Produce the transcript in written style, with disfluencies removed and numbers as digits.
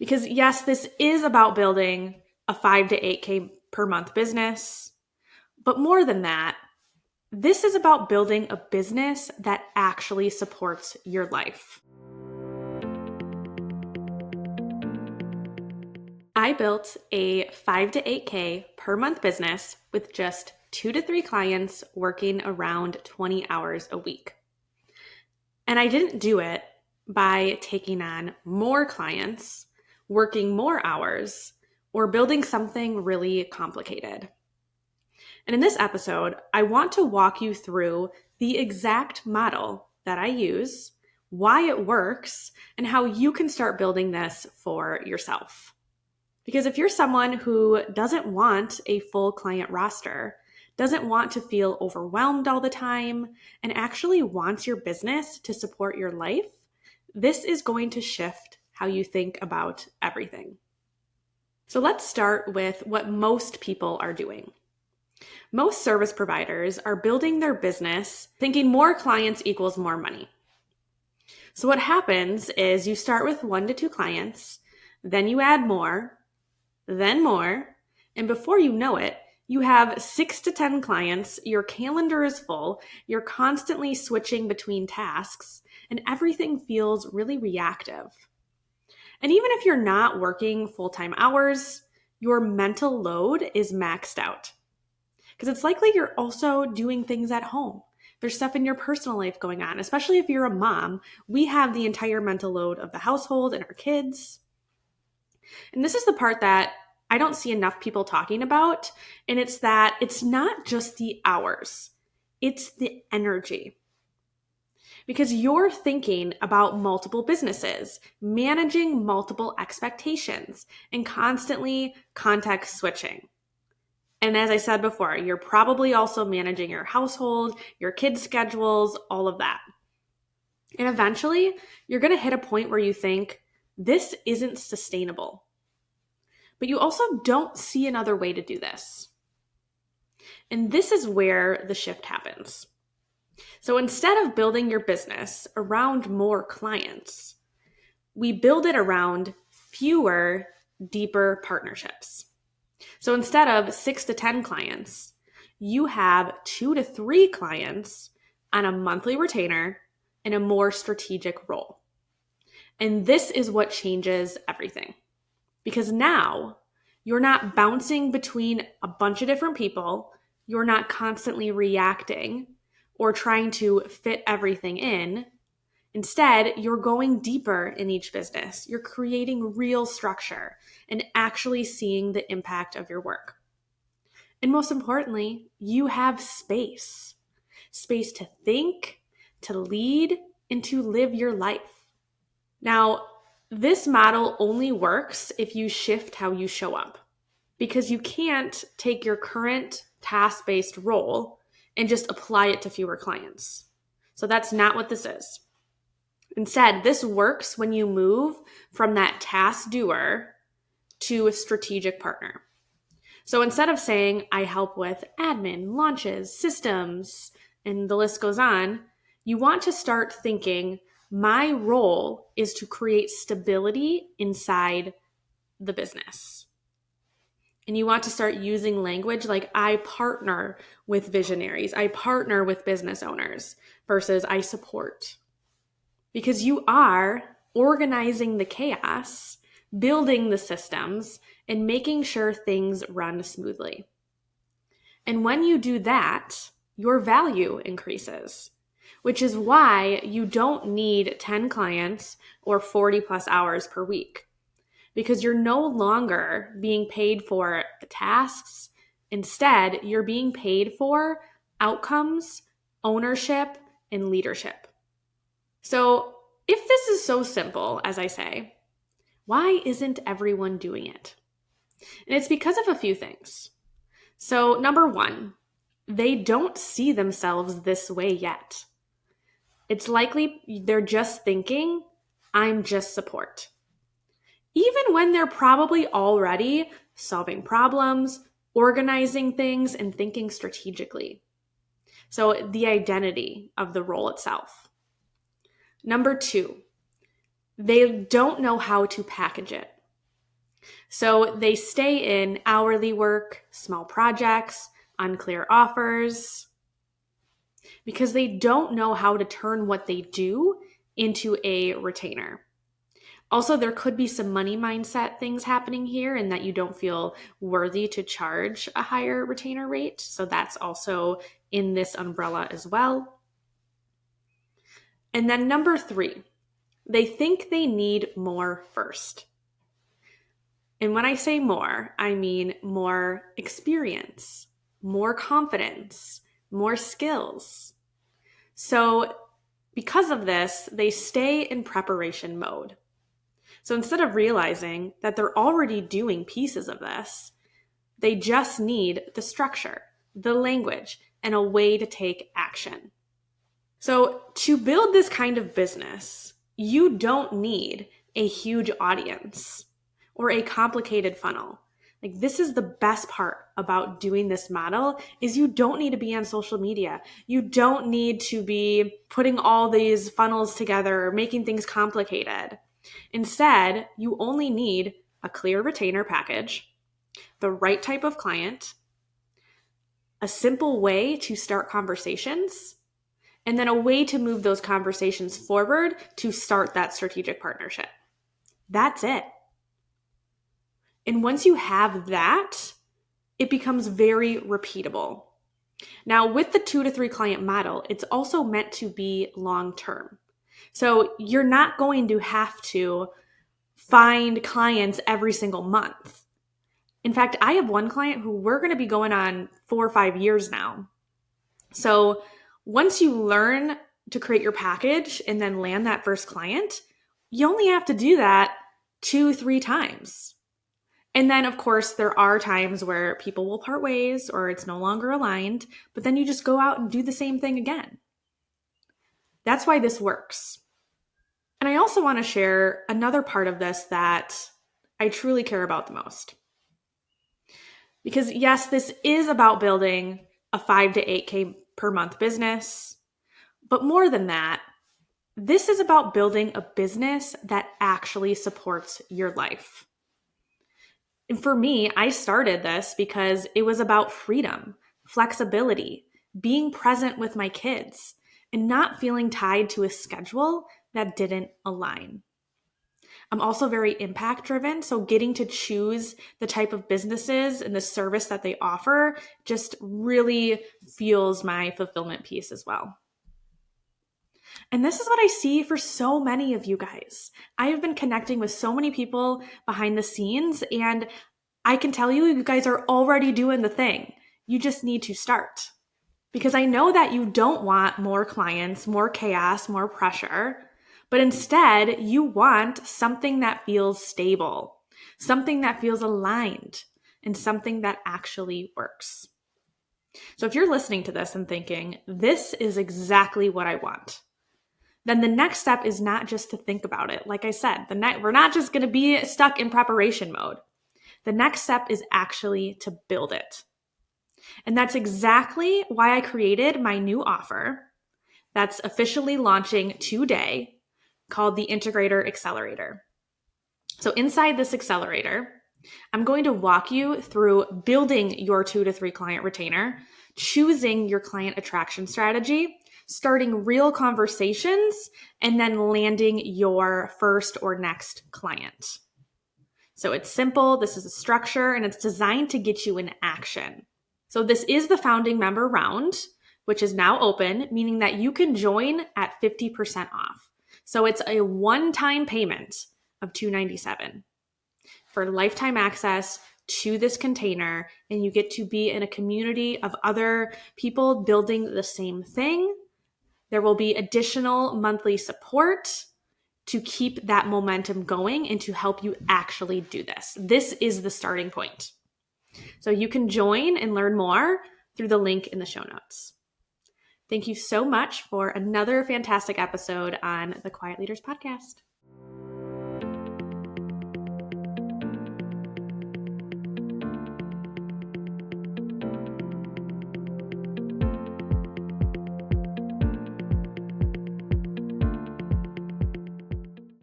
Because yes, this is about building a 5 to 8K per month business, but more than that, this is about building a business that actually supports your life. I built a 5 to 8K per month business with just 2 to 3 clients working around 20 hours a week. And I didn't do it by taking on more clients, working more hours, or building something really complicated. And in this episode, I want to walk you through the exact model that I use, why it works, and how you can start building this for yourself. Because if you're someone who doesn't want a full client roster, doesn't want to feel overwhelmed all the time, and actually wants your business to support your life, this is going to shift how you think about everything. So let's start with what most people are doing. Most service providers are building their business thinking more clients equals more money. So what happens is you start with 1 to 2 clients, then you add more, then more, and before you know it, you have 6 to 10 clients, your calendar is full, you're constantly switching between tasks, and everything feels really reactive. And even if you're not working full-time hours, your mental load is maxed out. Because it's likely you're also doing things at home. There's stuff in your personal life going on, especially if you're a mom. We have the entire mental load of the household and our kids. And this is the part that I don't see enough people talking about, and it's that it's not just the hours, it's the energy. Because you're thinking about multiple businesses, managing multiple expectations, and constantly context switching. And as I said before, you're probably also managing your household, your kids' schedules, all of that. And eventually, you're going to hit a point where you think, this isn't sustainable. But you also don't see another way to do this. And this is where the shift happens. So instead of building your business around more clients, we build it around fewer, deeper partnerships. So instead of 6 to 10 clients, you have 2 to 3 clients on a monthly retainer in a more strategic role. And this is what changes everything. Because now you're not bouncing between a bunch of different people. You're not constantly reacting or trying to fit everything in. Instead, you're going deeper in each business. You're creating real structure and actually seeing the impact of your work. And most importantly, you have space. Space to think, to lead, and to live your life. Now, this model only works if you shift how you show up, because you can't take your current task-based role and just apply it to fewer clients. So that's not what this is. Instead, this works when you move from that task-doer to a strategic partner. So instead of saying, I help with admin, launches, systems, and the list goes on, you want to start thinking, my role is to create stability inside the business. And you want to start using language like I partner with visionaries, I partner with business owners versus I support. Because you are organizing the chaos, building the systems, and making sure things run smoothly. And when you do that, your value increases, which is why you don't need 10 clients or 40 plus hours per week, because you're no longer being paid for the tasks. Instead, you're being paid for outcomes, ownership, and leadership. So if this is so simple, as I say, why isn't everyone doing it? And it's because of a few things. So number one, they don't see themselves this way yet. It's likely they're just thinking, I'm just support. Even when they're probably already solving problems, organizing things, and thinking strategically. So the identity of the role itself. Number two, they don't know how to package it. So they stay in hourly work, small projects, unclear offers, because they don't know how to turn what they do into a retainer. Also, there could be some money mindset things happening here and that you don't feel worthy to charge a higher retainer rate. So that's also in this umbrella as well. And then number 3, they think they need more first. And when I say more, I mean more experience, more confidence, more skills. So because of this, they stay in preparation mode. So instead of realizing that they're already doing pieces of this, they just need the structure, the language, and a way to take action. So to build this kind of business, you don't need a huge audience or a complicated funnel. Like, this is the best part about doing this model is you don't need to be on social media. You don't need to be putting all these funnels together or making things complicated. Instead, you only need a clear retainer package, the right type of client, a simple way to start conversations, and then a way to move those conversations forward to start that strategic partnership. That's it. And once you have that, it becomes very repeatable. Now, with the 2 to 3 client model, it's also meant to be long-term. So you're not going to have to find clients every single month. In fact, I have one client who we're going to be going on 4 or 5 years now. So once you learn to create your package and then land that first client, you only have to do that 2-3 times. And then, of course, there are times where people will part ways or it's no longer aligned, but then you just go out and do the same thing again. That's why this works. And I also want to share another part of this that I truly care about the most. Because yes, this is about building a 5 to 8K per month business, but more than that, this is about building a business that actually supports your life. And for me, I started this because it was about freedom, flexibility, being present with my kids, and not feeling tied to a schedule that didn't align. I'm also very impact driven, so getting to choose the type of businesses and the service that they offer just really fuels my fulfillment piece as well. And this is what I see for so many of you guys. I have been connecting with so many people behind the scenes, and I can tell you, you guys are already doing the thing. You just need to start. Because I know that you don't want more clients, more chaos, more pressure, but instead you want something that feels stable, something that feels aligned, and something that actually works. So if you're listening to this and thinking, this is exactly what I want, then the next step is not just to think about it. Like I said, we're not just going to be stuck in preparation mode. The next step is actually to build it. And that's exactly why I created my new offer that's officially launching today called the Integrator Accelerator. So inside this accelerator, I'm going to walk you through building your 2 to 3 client retainer, choosing your client attraction strategy, starting real conversations, and then landing your first or next client. So it's simple, this is a structure, and it's designed to get you in action. So this is the founding member round, which is now open, meaning that you can join at 50% off. So it's a one-time payment of $297 for lifetime access to this container, and you get to be in a community of other people building the same thing. There will be additional monthly support to keep that momentum going and to help you actually do this. This is the starting point. So you can join and learn more through the link in the show notes. Thank you so much for another fantastic episode on the Quiet Leaders Podcast.